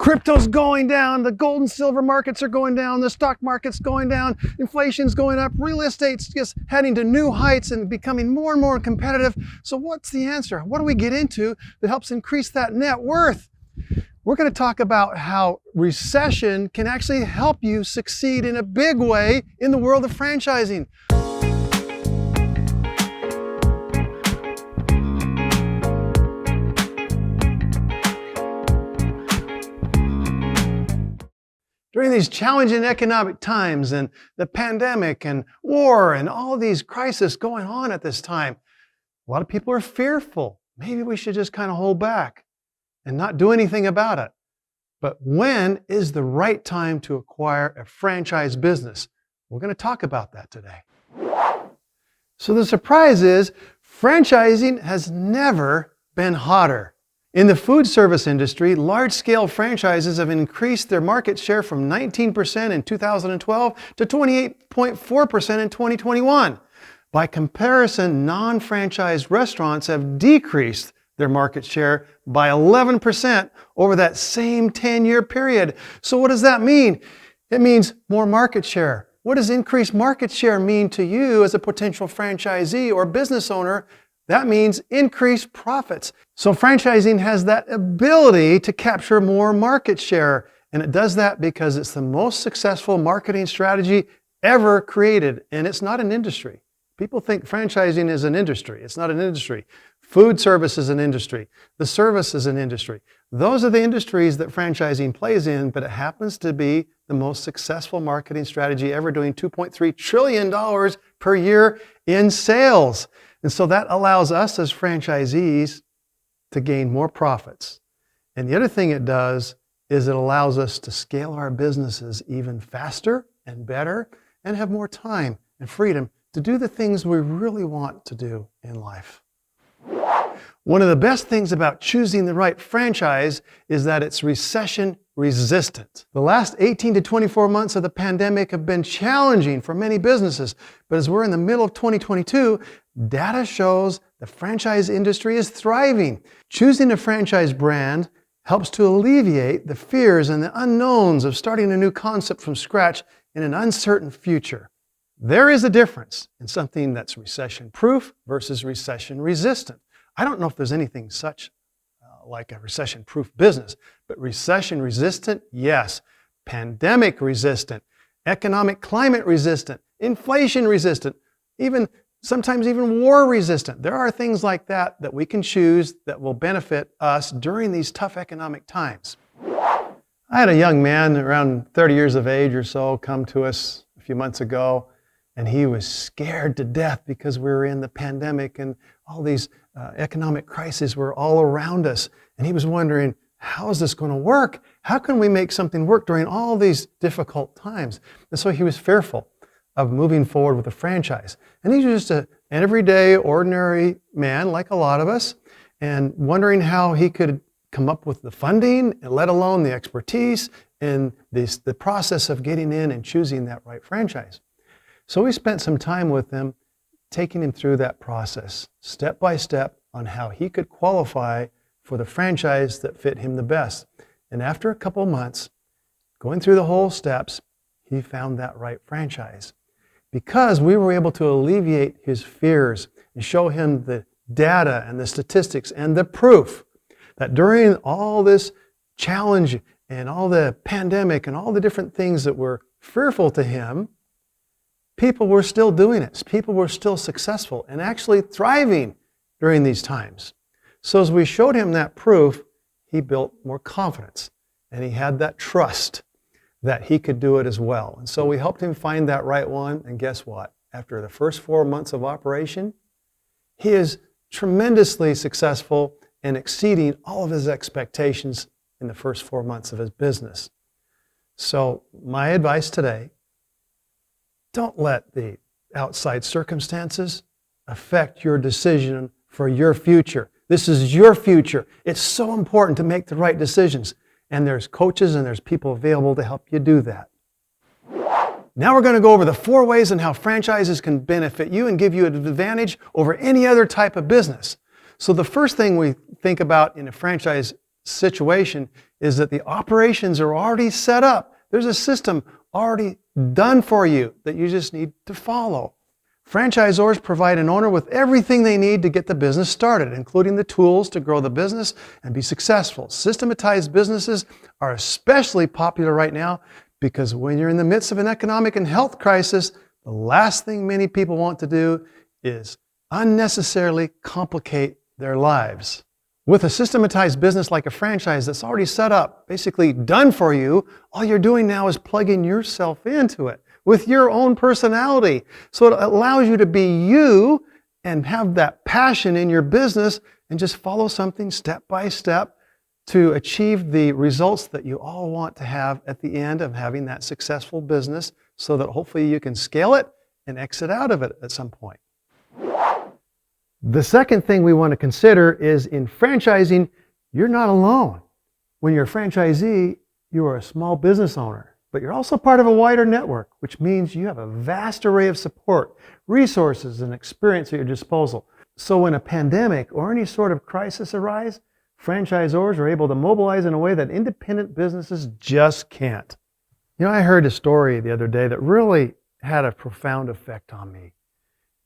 Crypto's going down, the gold and silver markets are going down, the stock market's going down, inflation's going up, real estate's just heading to new heights and becoming more and more competitive. So what's the answer? What do we get into that helps increase that net worth? We're going to talk about how recession can actually help you succeed in a big way in the world of franchising. During these challenging economic times and the pandemic and war and all these crises going on at this time, a lot of people are fearful. Maybe we should just kind of hold back and not do anything about it. But when is the right time to acquire a franchise business? We're going to talk about that today. So the surprise is, franchising has never been hotter. In the food service industry, large-scale franchises have increased their market share from 19% in 2012 to 28.4% in 2021. By comparison, non-franchised restaurants have decreased their market share by 11% over that same 10-year period. So what does that mean? It means more market share. What does increased market share mean to you as a potential franchisee or business owner? That means increased profits. So franchising has that ability to capture more market share. And it does that because it's the most successful marketing strategy ever created. And it's not an industry. People think franchising is an industry. It's not an industry. Food service is an industry. The service is an industry. Those are the industries that franchising plays in, but it happens to be the most successful marketing strategy ever, doing $2.3 trillion per year in sales. And so that allows us as franchisees to gain more profits. And the other thing it does is it allows us to scale our businesses even faster and better and have more time and freedom to do the things we really want to do in life. One of the best things about choosing the right franchise is that it's recession resistant. The last 18 to 24 months of the pandemic have been challenging for many businesses, but as we're in the middle of 2022, data shows the franchise industry is thriving. Choosing a franchise brand helps to alleviate the fears and the unknowns of starting a new concept from scratch in an uncertain future. There is a difference in something that's recession-proof versus recession-resistant. I don't know if there's anything such like a recession-proof business, but recession-resistant, yes. Pandemic-resistant, economic climate-resistant, inflation-resistant, sometimes even war-resistant. There are things like that that we can choose that will benefit us during these tough economic times. I had a young man around 30 years of age or so come to us a few months ago, and he was scared to death because we were in the pandemic and all these economic crises were all around us. And he was wondering, how is this going to work? How can we make something work during all these difficult times? And so he was fearful of moving forward with a franchise. And he's just an everyday, ordinary man like a lot of us, and wondering how he could come up with the funding, and let alone the expertise and the process of getting in and choosing that right franchise. So we spent some time with him, taking him through that process, step by step, on how he could qualify for the franchise that fit him the best. And after a couple months, going through the whole steps, he found that right franchise. Because we were able to alleviate his fears and show him the data and the statistics and the proof that during all this challenge and all the pandemic and all the different things that were fearful to him, people were still doing it. People were still successful and actually thriving during these times. So as we showed him that proof, he built more confidence and he had that trust that he could do it as well. And so we helped him find that right one. And guess what? After the first 4 months of operation, he is tremendously successful and exceeding all of his expectations in the first 4 months of his business. So my advice today, don't let the outside circumstances affect your decision for your future. This is your future. It's so important to make the right decisions. And there's coaches and there's people available to help you do that. Now we're going to go over the 4 ways in how franchises can benefit you and give you an advantage over any other type of business. So the first thing we think about in a franchise situation is that the operations are already set up. There's a system already done for you that you just need to follow. Franchisors provide an owner with everything they need to get the business started, including the tools to grow the business and be successful. Systematized businesses are especially popular right now because when you're in the midst of an economic and health crisis, the last thing many people want to do is unnecessarily complicate their lives. With a systematized business like a franchise that's already set up, basically done for you, all you're doing now is plugging yourself into it with your own personality. So it allows you to be you and have that passion in your business and just follow something step by step to achieve the results that you all want to have at the end of having that successful business so that hopefully you can scale it and exit out of it at some point. The second thing we want to consider is in franchising, you're not alone. When you're a franchisee, you are a small business owner, but you're also part of a wider network, which means you have a vast array of support, resources, and experience at your disposal. So when a pandemic or any sort of crisis arise, franchisors are able to mobilize in a way that independent businesses just can't. You know, I heard a story the other day that really had a profound effect on me.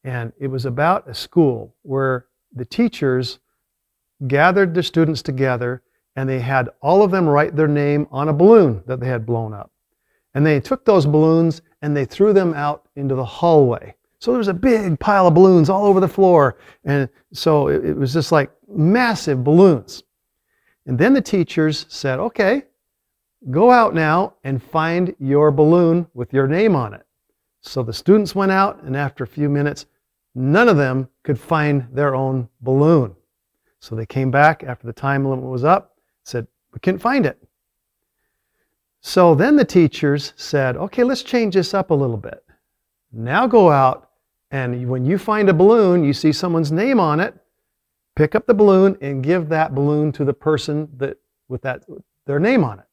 And it was about a school where the teachers gathered the students together and they had all of them write their name on a balloon that they had blown up. And they took those balloons and they threw them out into the hallway. So there was a big pile of balloons all over the floor. And so it was just like massive balloons. And then the teachers said, okay, go out now and find your balloon with your name on it. So the students went out, and after a few minutes, none of them could find their own balloon. So they came back after the time limit was up, said, we couldn't find it. So then the teachers said, okay, let's change this up a little bit. Now go out, and when you find a balloon, you see someone's name on it, pick up the balloon and give that balloon to the person with their name on it.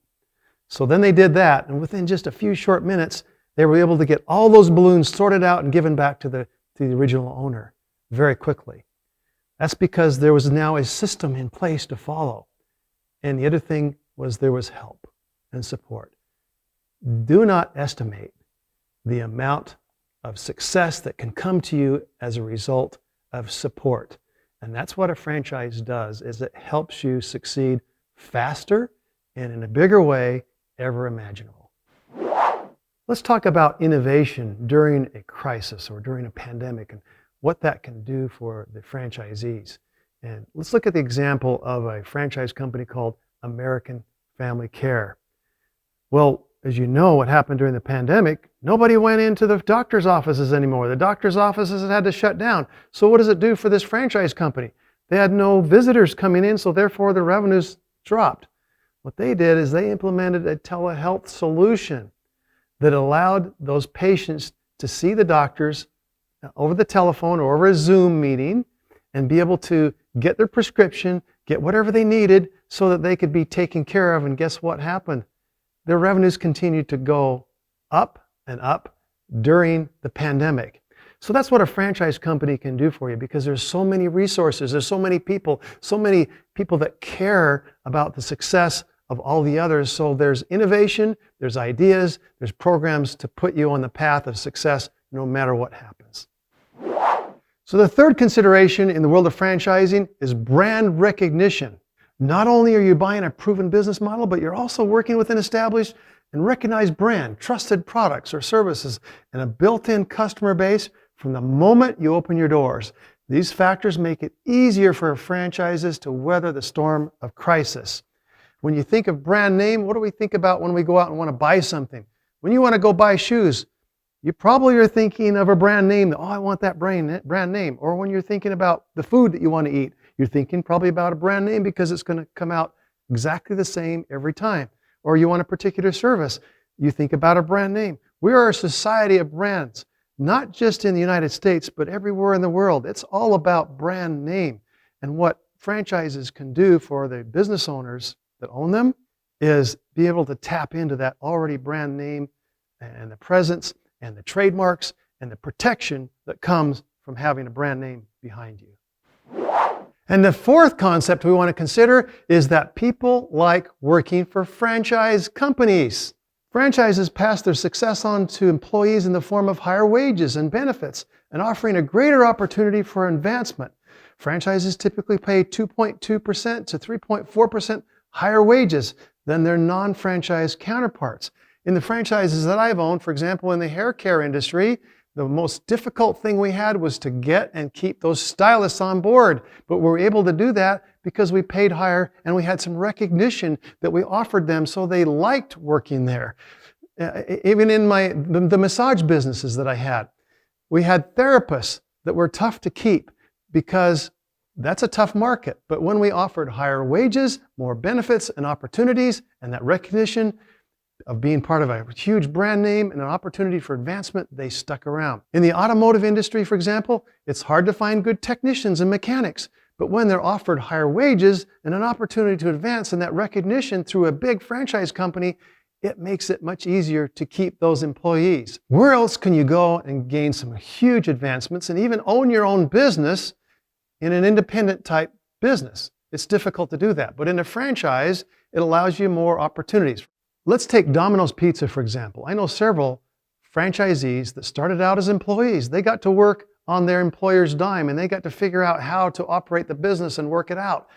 So then they did that, and within just a few short minutes, they were able to get all those balloons sorted out and given back to the original owner very quickly. That's because there was now a system in place to follow. And the other thing was there was help and support. Do not estimate the amount of success that can come to you as a result of support. And that's what a franchise does, is it helps you succeed faster and in a bigger way ever imaginable. Let's talk about innovation during a crisis or during a pandemic and what that can do for the franchisees. And let's look at the example of a franchise company called American Family Care. Well, as you know, what happened during the pandemic, nobody went into the doctor's offices anymore. The doctor's offices had to shut down. So what does it do for this franchise company? They had no visitors coming in, so therefore the revenues dropped. What they did is they implemented a telehealth solution that allowed those patients to see the doctors over the telephone or over a Zoom meeting and be able to get their prescription, get whatever they needed so that they could be taken care of. And guess what happened? Their revenues continued to go up and up during the pandemic. So that's what a franchise company can do for you, because there's so many resources, there's so many people that care about the success of all the others. So there's innovation, there's ideas, there's programs to put you on the path of success no matter what happens. So the third consideration in the world of franchising is brand recognition. Not only are you buying a proven business model, but you're also working with an established and recognized brand, trusted products or services, and a built-in customer base from the moment you open your doors. These factors make it easier for franchises to weather the storm of crisis. When you think of brand name, what do we think about when we go out and want to buy something? When you want to go buy shoes, you probably are thinking of a brand name that, oh, I want that brand name. Or when you're thinking about the food that you want to eat, you're thinking probably about a brand name because it's going to come out exactly the same every time. Or you want a particular service, you think about a brand name. We are a society of brands, not just in the United States, but everywhere in the world. It's all about brand name. And what franchises can do for the business owners that own them is be able to tap into that already brand name and the presence and the trademarks and the protection that comes from having a brand name behind you. And the fourth concept we want to consider is that people like working for franchise companies. Franchises pass their success on to employees in the form of higher wages and benefits and offering a greater opportunity for advancement. Franchises typically pay 2.2% to 3.4% higher wages than their non-franchise counterparts. In the franchises that I've owned, for example, in the hair care industry, the most difficult thing we had was to get and keep those stylists on board. But we were able to do that because we paid higher and we had some recognition that we offered them, so they liked working there. Even in the massage businesses that I had, we had therapists that were tough to keep because that's a tough market. But when we offered higher wages, more benefits and opportunities, and that recognition of being part of a huge brand name and an opportunity for advancement, they stuck around. In the automotive industry, for example, it's hard to find good technicians and mechanics. But when they're offered higher wages and an opportunity to advance and that recognition through a big franchise company, it makes it much easier to keep those employees. Where else can you go and gain some huge advancements and even own your own business in an independent type business? It's difficult to do that. But in a franchise, it allows you more opportunities. Let's take Domino's Pizza, for example. I know several franchisees that started out as employees. They got to work on their employer's dime and they got to figure out how to operate the business and work it out.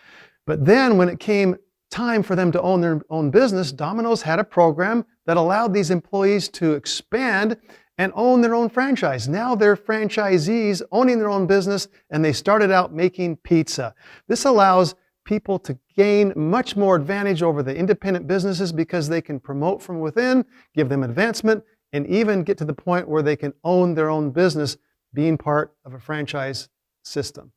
But then when it came time for them to own their own business, Domino's had a program that allowed these employees to expand and own their own franchise. Now they're franchisees owning their own business and they started out making pizza. This allows people to gain much more advantage over the independent businesses because they can promote from within, give them advancement, and even get to the point where they can own their own business being part of a franchise system.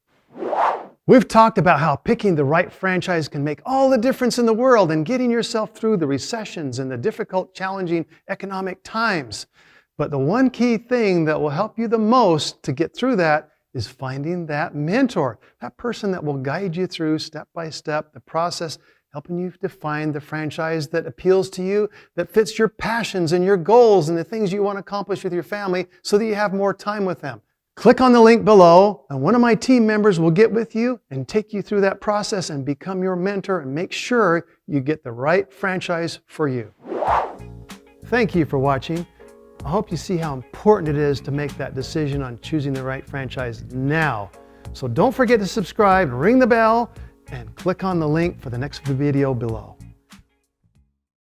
We've talked about how picking the right franchise can make all the difference in the world and getting yourself through the recessions and the difficult, challenging economic times. But the one key thing that will help you the most to get through that is finding that mentor, that person that will guide you through step by step the process, helping you to find the franchise that appeals to you, that fits your passions and your goals and the things you want to accomplish with your family so that you have more time with them. Click on the link below and one of my team members will get with you and take you through that process and become your mentor and make sure you get the right franchise for you. Thank you for watching. I hope you see how important it is to make that decision on choosing the right franchise now. So don't forget to subscribe, ring the bell, and click on the link for the next video below.